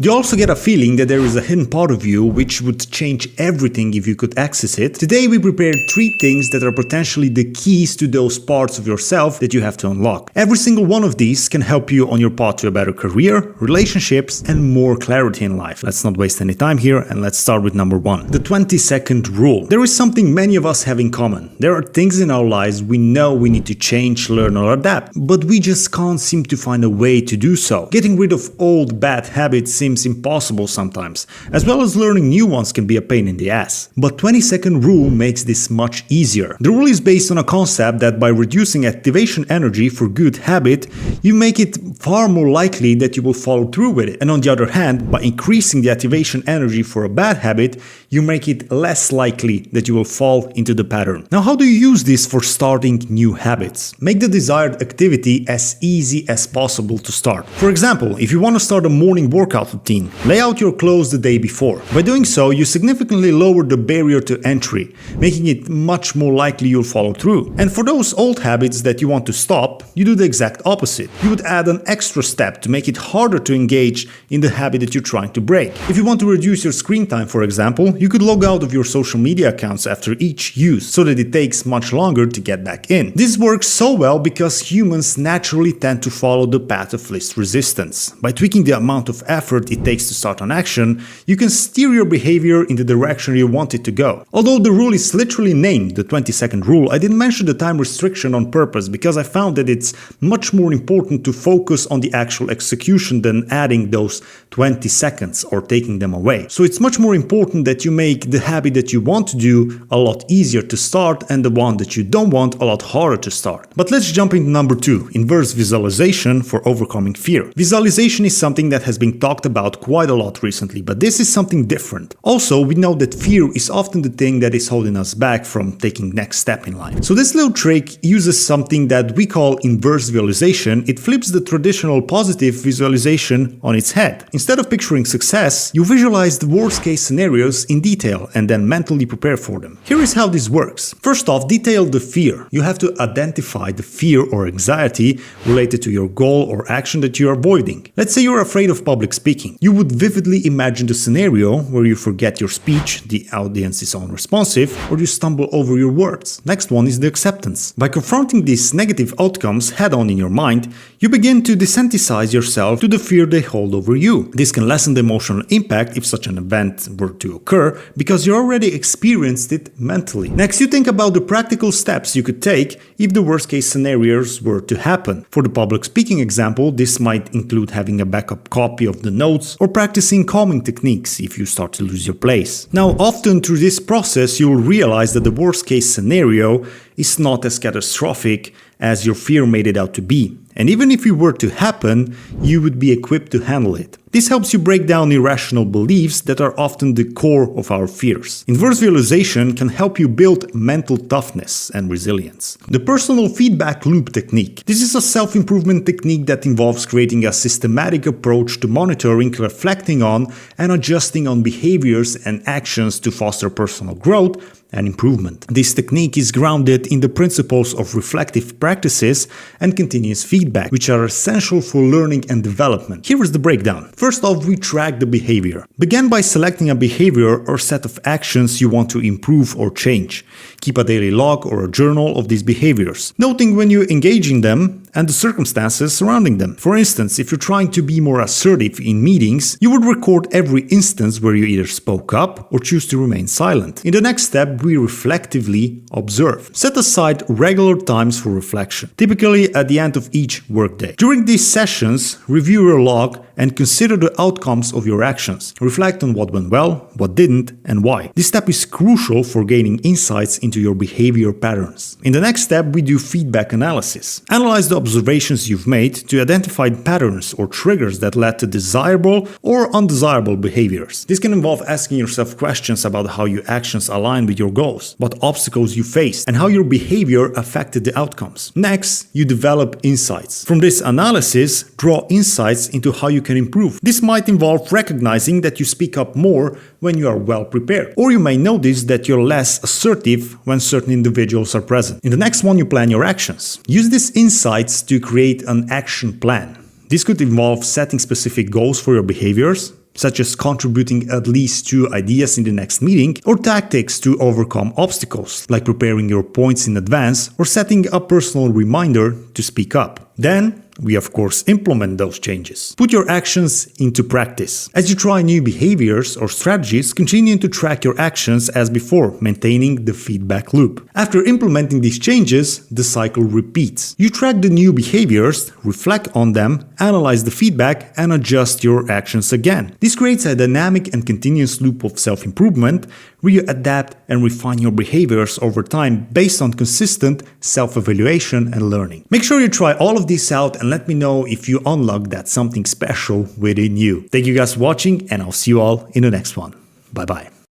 Do you also get a feeling that there is a hidden part of you which would change everything if you could access it? Today we prepared 3 things that are potentially the keys to those parts of yourself that you have to unlock. Every single one of these can help you on your path to a better career, relationships, and more clarity in life. Let's not waste any time here, and let's start with number 1. The 20-second rule. There is something many of us have in common. There are things in our lives we know we need to change, learn, or adapt, but we just can't seem to find a way to do so. Getting rid of old bad habits seems impossible sometimes, as well as learning new ones can be a pain in the ass. But 20-second rule makes this much easier. The rule is based on a concept that by reducing activation energy for good habit, you make it far more likely that you will follow through with it. And on the other hand, by increasing the activation energy for a bad habit, you make it less likely that you will fall into the pattern. Now, how do you use this for starting new habits? Make the desired activity as easy as possible to start. For example, if you want to start a morning workout routine, lay out your clothes the day before. By doing so, you significantly lower the barrier to entry, making it much more likely you'll follow through. And for those old habits that you want to stop, you do the exact opposite. You would add an extra step to make it harder to engage in the habit that you're trying to break. If you want to reduce your screen time, for example, you could log out of your social media accounts after each use so that it takes much longer to get back in. This works so well because humans naturally tend to follow the path of least resistance. By tweaking the amount of effort it takes to start an action, you can steer your behavior in the direction you want it to go. Although the rule is literally named the 20-second rule, I didn't mention the time restriction on purpose because I found that it's much more important to focus on the actual execution than adding those 20 seconds or taking them away. So it's much more important that you make the habit that you want to do a lot easier to start and the one that you don't want a lot harder to start. But let's jump into number 2, inverse visualization for overcoming fear. Visualization is something that has been talked about quite a lot recently, but this is something different. Also, we know that fear is often the thing that is holding us back from taking next step in life. So this little trick uses something that we call inverse visualization. It flips the traditional positive visualization on its head. Instead of picturing success, you visualize the worst case scenarios in detail and then mentally prepare for them. Here is how this works. First off, detail the fear. You have to identify the fear or anxiety related to your goal or action that you're avoiding. Let's say you're afraid of public speaking. You would vividly imagine the scenario where you forget your speech, the audience is unresponsive, or you stumble over your words. Next one is the acceptance. By confronting these negative outcomes head-on in your mind, you begin to desensitize yourself to the fear they hold over you. This can lessen the emotional impact if such an event were to occur because you already experienced it mentally. Next, you think about the practical steps you could take if the worst case scenarios were to happen. For the public speaking example, this might include having a backup copy of the notes or practicing calming techniques if you start to lose your place. Now, often through this process, you will realize that the worst case scenario is not as catastrophic as your fear made it out to be. And even if it were to happen, you would be equipped to handle it. This helps you break down irrational beliefs that are often the core of our fears. Inverse visualization can help you build mental toughness and resilience. The personal feedback loop technique. This is a self-improvement technique that involves creating a systematic approach to monitoring, reflecting on, and adjusting on behaviors and actions to foster personal growth and improvement. This technique is grounded in the principles of reflective practices and continuous feedback, which are essential for learning and development. Here is the breakdown. First off, we track the behavior. Begin by selecting a behavior or set of actions you want to improve or change. Keep a daily log or a journal of these behaviors, noting when you engage in them and the circumstances surrounding them. For instance, if you're trying to be more assertive in meetings, you would record every instance where you either spoke up or choose to remain silent. In the next step, we reflectively observe. Set aside regular times for reflection, typically at the end of each workday. During these sessions, review your log and consider the outcomes of your actions. Reflect on what went well, what didn't, and why. This step is crucial for gaining insights into your behavior patterns. In the next step, we do feedback analysis. Analyze the observations you've made to identify patterns or triggers that led to desirable or undesirable behaviors. This can involve asking yourself questions about how your actions align with your goals, what obstacles you faced, and how your behavior affected the outcomes. Next, you develop insights. From this analysis, draw insights into how you can improve. This might involve recognizing that you speak up more when you are well prepared, or you may notice that you're less assertive when certain individuals are present. In the next one, you plan your actions. Use these insights to create an action plan. This could involve setting specific goals for your behaviors, such as contributing at least 2 ideas in the next meeting, or tactics to overcome obstacles, like preparing your points in advance or setting a personal reminder to speak up. Then, we of course implement those changes. Put your actions into practice. As you try new behaviors or strategies, continue to track your actions as before, maintaining the feedback loop. After implementing these changes, the cycle repeats. You track the new behaviors, reflect on them, analyze the feedback, and adjust your actions again. This creates a dynamic and continuous loop of self-improvement, where you adapt and refine your behaviors over time based on consistent self-evaluation and learning. Make sure you try all of this out and let me know if you unlock that something special within you. Thank you guys for watching, and I'll see you all in the next one. Bye bye.